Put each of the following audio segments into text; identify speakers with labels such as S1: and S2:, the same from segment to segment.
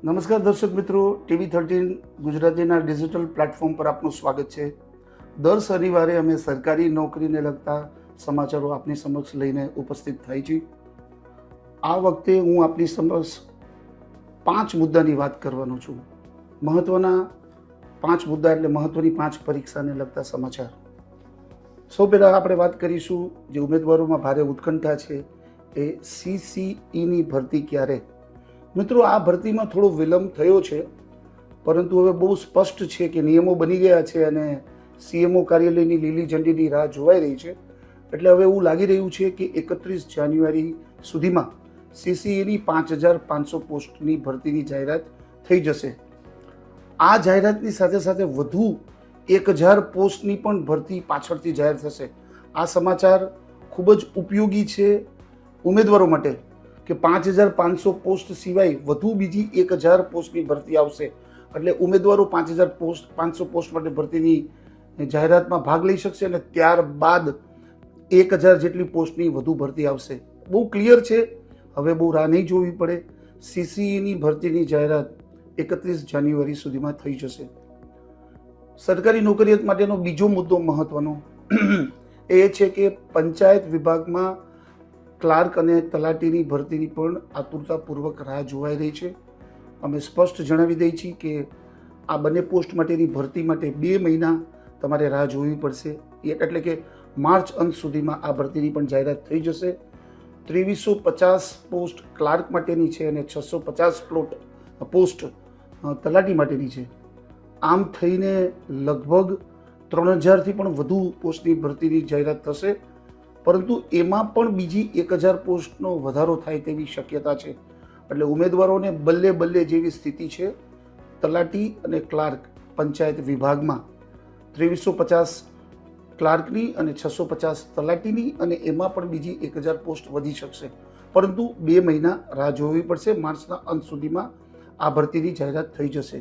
S1: નમસ્કાર દર્શક મિત્રો, TV13 ગુજરાતીના ડિજિટલ પ્લેટફોર્મ પર આપનું સ્વાગત છે। દર શનિવારે અમે સરકારી નોકરીને લગતા સમાચારો આપની સમક્ષ લઈને ઉપસ્થિત થાય છે। આ વખતે હું આપની સમક્ષ 5 મુદ્દાની વાત કરવાનો છું। મહત્વના 5 મુદ્દા એટલે મહત્વની 5 પરીક્ષાને લગતા સમાચાર। સૌ પહેલાં આપણે વાત કરીશું જે ઉમેદવારોમાં ભારે ઉત્કંઠા છે એ CCEની ભરતી ક્યારે। મિત્રો, આ ભરતીમાં થોડો વિલંબ થયો છે, પરંતુ હવે બહુ સ્પષ્ટ છે કે નિયમો બની ગયા છે અને CMO કાર્યાલયની લીલી ઝંડીની રાહ જોવાઈ રહી છે। એટલે હવે એવું લાગી રહ્યું છે કે 31 જાન્યુઆરી સુધીમાં CCEની 5500 પોસ્ટની ભરતીની જાહેરાત થઈ જશે। આ જાહેરાતની સાથે સાથે વધુ 1000 પોસ્ટની પણ ભરતી પાછળથી જાહેર થશે। આ સમાચાર ખૂબ જ ઉપયોગી છે ઉમેદવારો માટે કે 5500 પોસ્ટ સિવાય વધુ બીજી 1000 પોસ્ટની ભરતી આવશે। એટલે ઉમેદવારો 500 પોસ્ટ માટે ભરતીની જાહેરાતમાં ભાગ લઈ શકશે અને ત્યારબાદ 1000 જેટલી પોસ્ટની વધુ ભરતી આવશે। બહુ ક્લિયર છે, હવે બહુ રાહ નહીં જોવી પડે। CCEની ભરતીની જાહેરાત 31 જાન્યુઆરી સુધીમાં થઈ જશે। સરકારી નોકરિયાત માટેનો બીજો મુદ્દો મહત્વનો એ છે કે પંચાયત વિભાગમાં ક્લાર્ક અને તલાટીની ભરતીની પણ આતુરતાપૂર્વક રાહ જોવાઈ રહી છે। અમે સ્પષ્ટ જણાવી દઈએ છીએ કે આ બંને પોસ્ટ માટેની ભરતી માટે 2 મહિના તમારે રાહ જોવી પડશે। એટલે કે માર્ચ અંત સુધીમાં આ ભરતીની પણ જાહેરાત થઈ જશે। 2350 પોસ્ટ ક્લાર્ક માટેની છે અને 650 પોસ્ટ તલાટી માટેની છે। આમ થઈને લગભગ 3000થી પણ વધુ પોસ્ટની ભરતીની જાહેરાત થશે, પરંતુ એમાં પણ બીજી 1000 પોસ્ટનો વધારો થાય તેવી શક્યતા છે। એટલે ઉમેદવારોને બલ્લે જેવી સ્થિતિ છે। તલાટી અને ક્લાર્ક પંચાયત વિભાગમાં 2350 ક્લાર્કની અને 650 તલાટીની અને એમાં પણ બીજી 1000 પોસ્ટ વધી શકશે, પરંતુ 2 મહિના રાહ જોવી પડશે। માર્ચના અંત સુધીમાં આ ભરતીની જાહેરાત થઈ જશે।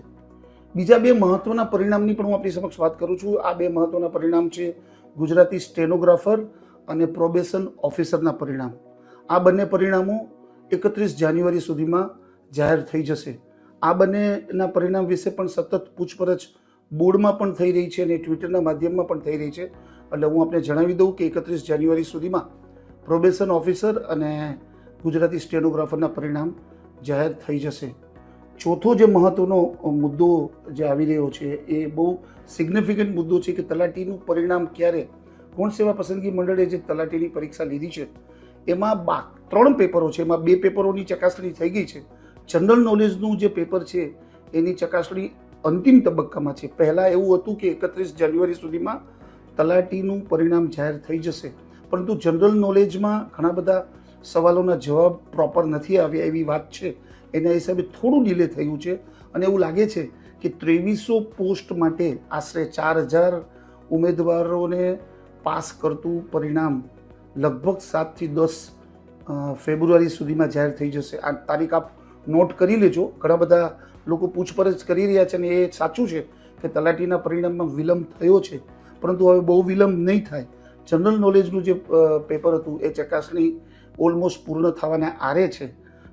S1: બીજા 2 મહત્વના પરિણામની પણ હું આપણી સમક્ષ વાત કરું છું। આ 2 મહત્વના પરિણામ છે ગુજરાતી સ્ટેનોગ્રાફર અને પ્રોબેશન ઓફિસરના પરિણામ। આ બંને પરિણામો 31 જાન્યુઆરી સુધીમાં જાહેર થઈ જશે। આ બંનેના પરિણામ વિશે પણ સતત પૂછપરછ બોર્ડમાં પણ થઈ રહી છે અને ટ્વિટરના માધ્યમમાં પણ થઈ રહી છે। એટલે હું આપને જણાવી દઉં કે 31 જાન્યુઆરી સુધીમાં પ્રોબેશન ઓફિસર અને ગુજરાતી સ્ટેનોગ્રાફરના પરિણામ જાહેર થઈ જશે। ચોથો જે મહત્વનો મુદ્દો જે આવી રહ્યો છે એ બહુ સિગ્નિફિકન્ટ મુદ્દો છે કે તલાટીનું પરિણામ ક્યારે। ગૌણ સેવા પસંદગી મંડળે જે તલાટીની પરીક્ષા લીધી છે એમાં 3 પેપરો છે, એમાં 2 પેપરોની ચકાસણી થઈ ગઈ છે। જનરલ નોલેજનું જે પેપર છે એની ચકાસણી અંતિમ તબક્કામાં છે। પહેલાં એવું હતું કે 31 જાન્યુઆરી સુધીમાં તલાટીનું પરિણામ જાહેર થઈ જશે, પરંતુ જનરલ નોલેજમાં ઘણા બધા સવાલોના જવાબ પ્રોપર નથી આવ્યા એવી વાત છે। એના હિસાબે થોડું ડિલે થયું છે અને એવું લાગે છે કે 2300 પોસ્ટ માટે આશરે 4000 ઉમેદવારોને પાસ કરતું પરિણામ લગભગ 7 થી 10 ફેબ્રુઆરી સુધીમાં જાહેર થઈ જશે। આ તારીખ આપ નોટ કરી લેજો। ઘણા બધા લોકો પૂછપરછ કરી રહ્યા છે અને એ સાચું છે કે તલાટીના પરિણામમાં વિલંબ થયો છે, પરંતુ હવે બહુ વિલંબ નહીં થાય। જનરલ નોલેજનું જે પેપર હતું એ ચકાસણી ઓલમોસ્ટ પૂર્ણ થવાના આરે છે।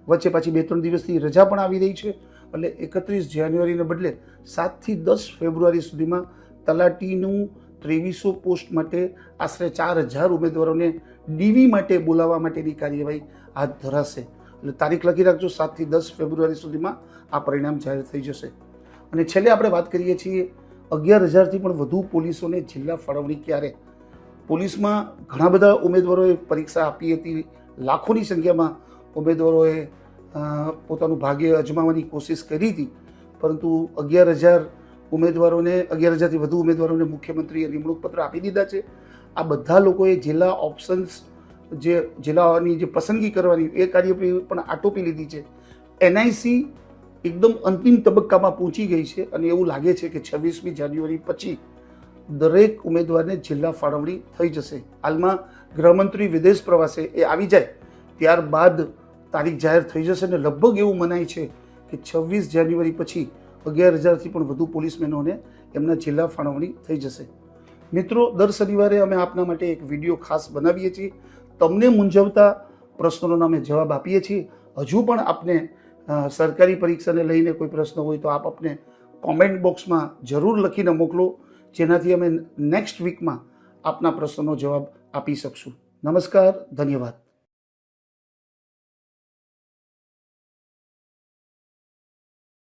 S1: વચ્ચે પાછી 2-3 દિવસની રજા પણ આવી રહી છે। એટલે 31 જાન્યુઆરીને બદલે 7 થી 10 ફેબ્રુઆરી સુધીમાં તલાટીનું 2300 પોસ્ટ માટે આશરે 4000 ઉમેદવારોને DV માટે બોલાવવા માટેની કાર્યવાહી હાથ ધરાશે। એટલે તારીખ લખી રાખજો, 7 થી 10 ફેબ્રુઆરી સુધીમાં આ પરિણામ જાહેર થઈ જશે। અને છેલ્લે આપણે વાત કરીએ છીએ 11000થી પણ વધુ પોલીસોને જિલ્લા ફાળવણી ક્યારે। પોલીસમાં ઘણા બધા ઉમેદવારોએ પરીક્ષા આપી હતી, લાખોની સંખ્યામાં ઉમેદવારોએ પોતાનું ભાગ્ય અજમાવવાની કોશિશ કરી હતી, પરંતુ 11000થી વધુ ઉમેદવારોને મુખ્યમંત્રીએ નિમણૂક પત્ર આપી દીધા છે। આ બધા લોકોએ જિલ્લા ઓપ્શન્સ જે જિલ્લાની જે પસંદગી કરવાની એ કાર્ય પણ આટોપી લીધી છે। NIC એકદમ અંતિમ તબક્કામાં પહોંચી ગઈ છે અને એવું લાગે છે કે 26મી જાન્યુઆરી પછી દરેક ઉમેદવારને જિલ્લા ફાળવણી થઈ જશે। હાલમાં ગૃહમંત્રી વિદેશ પ્રવાસે એ આવી જાય ત્યારબાદ તારીખ જાહેર થઈ જશે અને લગભગ એવું મનાય છે કે 26 જાન્યુઆરી પછી 11000થી પણ વધુ પોલીસમેનોને એમના જિલ્લા ફાળવણી થઈ જશે। મિત્રો, દર શનિવારે અમે આપના માટે એક વિડીયો ખાસ બનાવીએ છીએ। તમને મૂંઝવતા પ્રશ્નોના અમે જવાબ આપીએ છીએ। હજુ પણ આપને સરકારી પરીક્ષાને લઈને કોઈ પ્રશ્ન હોય તો આપ આપને કોમેન્ટ બોક્સમાં જરૂર લખીને મોકલો, જેનાથી અમે નેક્સ્ટ વીકમાં આપના પ્રશ્નનો જવાબ આપી શકશું. નમસ્કાર, ધન્યવાદ.